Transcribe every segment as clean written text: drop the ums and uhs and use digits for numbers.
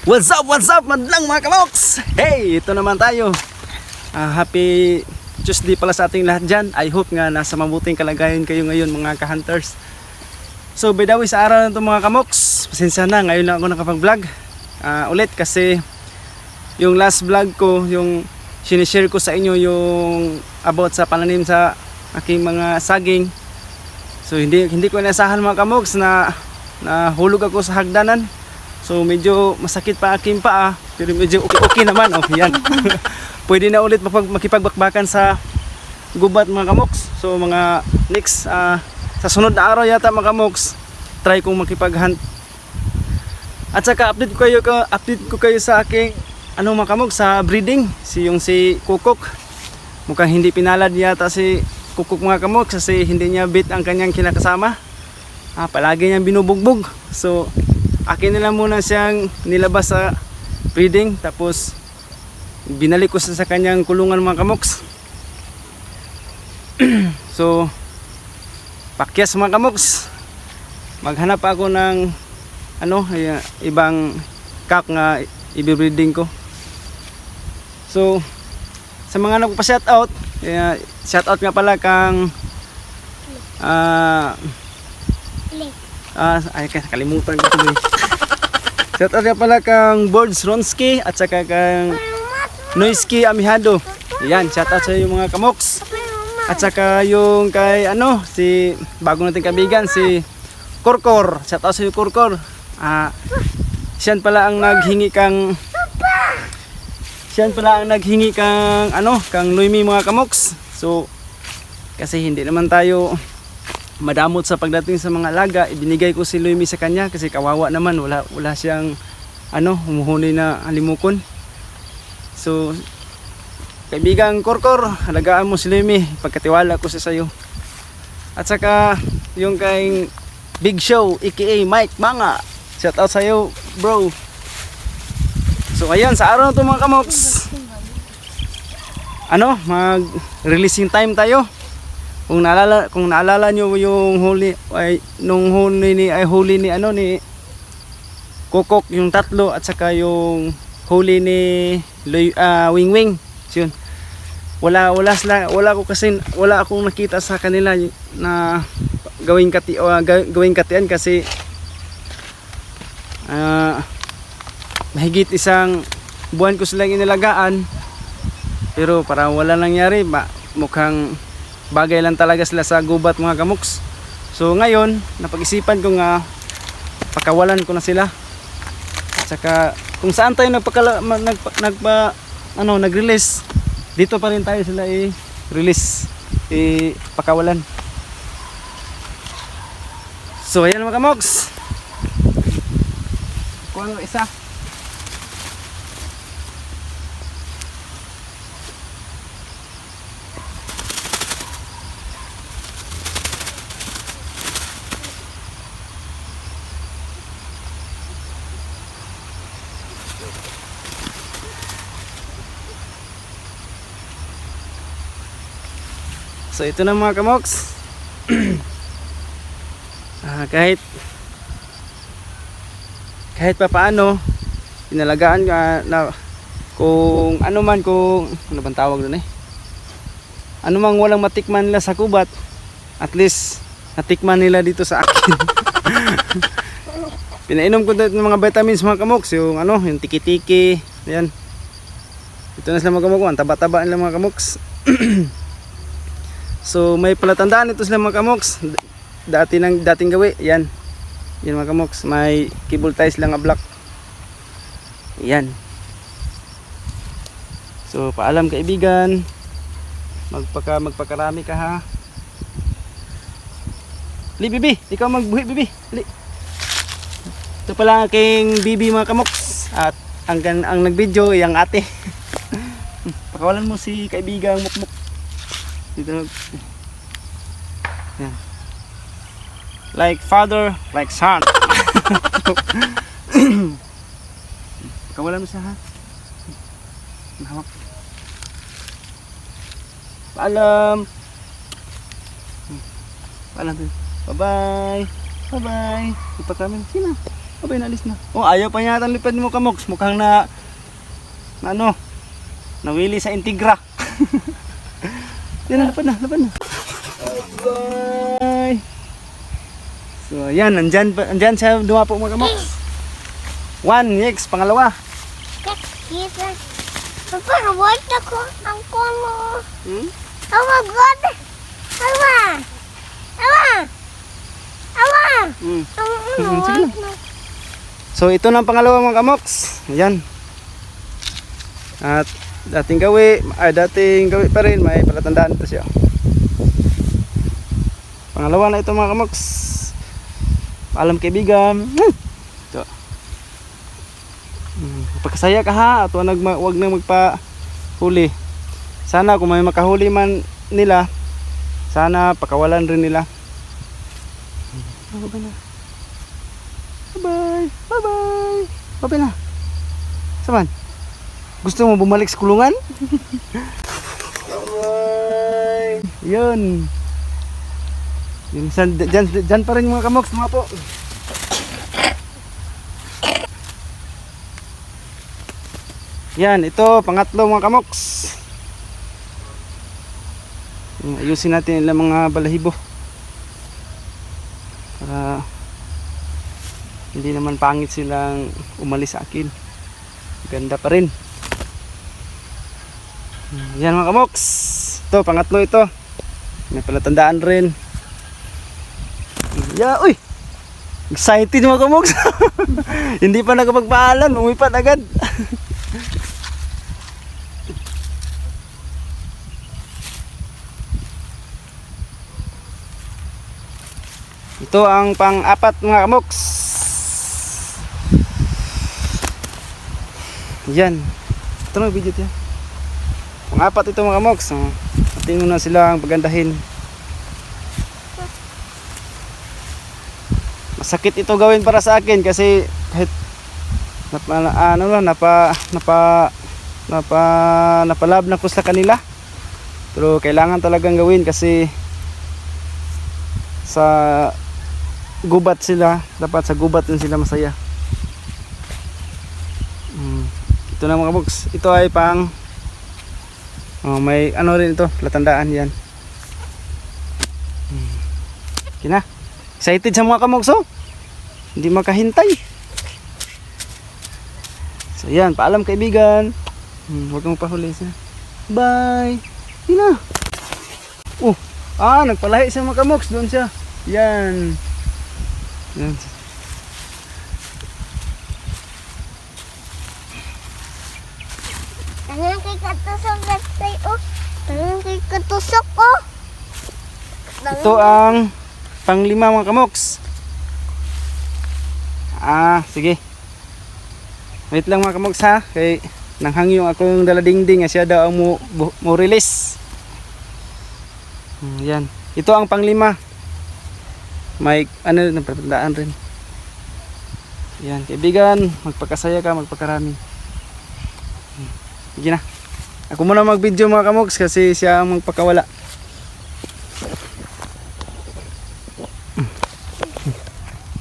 What's up, madlang mga kamoks? Hey, ito naman tayo. Happy Tuesday pala sa ating lahat dyan. I hope nga nasa mabuting kalagayan kayo ngayon mga ka-hunters. So by the way, sa araw na ito mga kamoks, pasensya na, ngayon lang ako nakapag-vlog ulit kasi yung last vlog ko, yung sinishare ko sa inyo yung about sa pananim sa aking mga saging. So hindi ko inasahan mga kamoks na hulog ako sa hagdanan. So medyo masakit pa aking paa, pero medyo okay naman. Oh, yan. Pwede na ulit makipagbakbakan sa gubat mga kamoks. So mga next sa sunod na araw yata mga kamoks, try kong makipag-hunt. At saka update ko kayo sa aking mga kamoks sa breeding. Si Kukok. Mukhang hindi pinalad yata si Kukok mga kamoks kasi hindi niya bit ang kanyang kinakasama. Palagi niyang binubugbog. So akin nila muna siyang nilabas sa breeding, tapos binalik ko sa kanyang kulungan mga kamoks. So pakyas mga kamoks, maghanap ako ng ibang kak nga i-breeding ko. So sa mga nagpa-shoutout, shoutout nga pala kang kalimutan ko tuloy. Shoutout nga pala kang Bords Ronski at saka kang Noisky Amihado. Yan, shoutout sa iyo mga kamoks. At saka yung kay si bago nating kaibigan si Korkor. Shoutout sa iyo Korkor. Siyan pala ang naghingi kang kang Noemi mga kamoks. So kasi hindi naman tayo madamot sa pagdating sa mga alaga, ibinigay ko si Luimi sa kanya kasi kawawa naman, wala siyang humuhuni na halimukon. So kaibigang Korkor, alagaan mo si Luimi, pagkatiwala ko sa sayo. At saka yung kay Big Show aka Mike Manga, shout out sa iyo bro. So ayan, sa araw na ito mga kamoks, mag releasing time tayo. Kung naalala nyo yung huli ni Kukok yung tatlo, at saka yung huli ni Wingwing. Yun. Wala akong nakita sa kanila na gawing katian kasi mahigit isang buwan ko silang inilagaan, pero parang wala nangyari. Mukhang bagay lang talaga sila sa gubat mga kamoks. So ngayon napag-isipan ko nga pakawalan ko na sila. At saka kung saan tayo nag-release, dito pa rin tayo sila i-release, pakawalan. So ayan mga kamoks, kuha ng isa. So ito na mga kamoks. Kahit pa paano pinalagaan na kung ano bang tawag doon mang walang matikman nila sa kubat, at least natikman nila dito sa akin. Pinainom ko ng mga vitamins mga kamoks, yung tiki-tiki, yan. Ito na sila mga kamoks, ang taba-taba nila mga kamoks. So may palatandaan ito sila mga kamoks, dating gawi. Yan mga kamoks, may cable ties lang block. Yan. So paalam kaibigan, magpakarami ka ha. Bibi, ikaw magbuhi bibi. Ito pala aking bibi mga kamoks, at ang nagvideo yung ate. Pakawalan mo si kaibigang Mukmuk dito. Yan. Like father, like son. Kawalan mo siya ha. Mahawak. Paalam. Paalam din. Bye bye. Bye bye. Ito kami. Sino? Abay, naalis na. Oh, ayaw pa yata ang lipad mo, Kamoks. Mukhang na ano, nawili sa Integra. Yan, lapad na, lapad na. Bye. So, ayan, andyan siya dumapo mga Kamoks. 1, next, pangalawa. Papa, what ako ang kono? Hmm? Oh my God! Awa! Awa! Awa! Hmm. Ano? Sige na. So, ito na ang pangalawa mga Kamoks. Ayan. At dating gawi pa rin, may palatandaan ito siya. Pangalawa na ito mga Kamoks. Paalam kaibigan. Ito. Pagkasaya ka ha, at wag na magpahuli. Sana kung may makahuli man nila, sana pakawalan rin nila. Bye bye. Bye bye. Bye na. Saman? Gusto mo bumalik sa kulungan? Bye. Yun. Yun, dyan pa rin mga Kamoks, mga po. Yan, ito, pangatlo mga Kamoks. Ayusin natin ilang mga balahibo. Para hindi naman pangit silang umalis sa akin. Ganda pa rin. Yan mga Kamoks. Ito, pangatlo ito. May palatandaan rin. Yeah, uy! Excited mga Kamoks. Hindi pa nakapagpaalam, umipat agad. Ito ang pang-apat mga Kamoks. Yan. Ito na video yan. Pang-apat ito mga Kamoks. Atin mo na silang pagandahin. Masakit ito gawin para sa akin kasi kahit napalab na ko sa kanila. Pero kailangan talagang gawin kasi sa gubat sila, dapat sa gubat din sila masaya. Ito na mga Kamoks, ito ay pang may ano rin ito, palatandaan yan. Okay na. Excited sa mga Kamoks, oh. Hindi makahintay. So yan, paalam kaibigan. Huwag kang pahuli siya. Bye. Hindi na. Nagpalahi siya mga Kamoks, doon siya. Yan. Yan. Tangan kay katusok gatay oh. Tangan kay katusok oh. Ito ang panglima mga Kamoks. Sige. Wait lang mga Kamoks ha. Kay nanghang yung akong daladingding. Siya daw ang mo release. Yan. Ito ang panglima. May napatandaan rin. Yan, kaibigan, magpakasaya ka, magpakarami. Sige na. Ako muna mag-video mga Kamoks kasi siya ang magpakawala.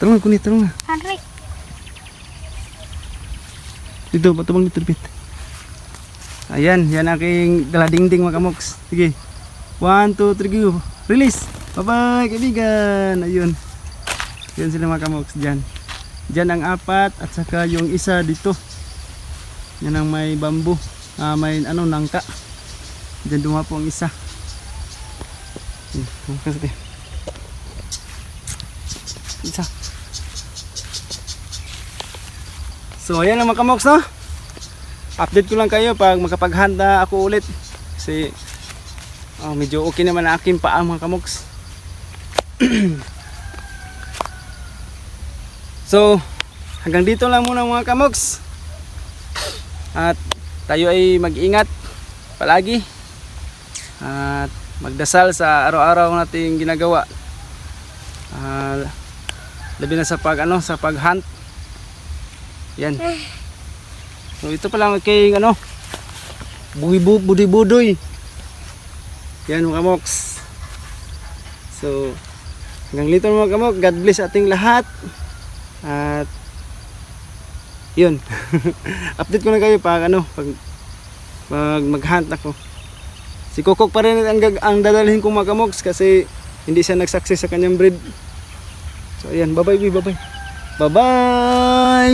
Tulungan ko ni, tulungan. Henry. Dito, patubang dito, bit. Ayan, yan aking daladingding mga Kamoks. Sige. 1, 2, 3, go. Release. Bye-bye, kaibigan. Ayun. Yan sila mga Kamoks dyan. Dyan ang apat at saka yung isa dito. Yan ang may bamboo. May nangka. Dyan dumapo ang isa. Isa. So ayan ang mga Kamoks, no? Update ko lang kayo pag makapaghanda ako ulit. Kasi medyo okay naman ang aking paa mga Kamoks. So hanggang dito lang muna mga Kamoks. At tayo ay mag-ingat palagi. At magdasal sa araw-araw nating ginagawa. Labi na sa sa pag-hunt. Yan. So ito pa lang kay budibudoy. Yan mga Kamoks. So hanggang dito mga Kamoks, God bless ating lahat. At yun. Update ko na kayo pag pag mag-hunt ako. Si Kokok pa rin ang dadalhin kong mga kamogs kasi hindi siya nag-success sa kanyang breed. So ayan, bye bye. Bye bye.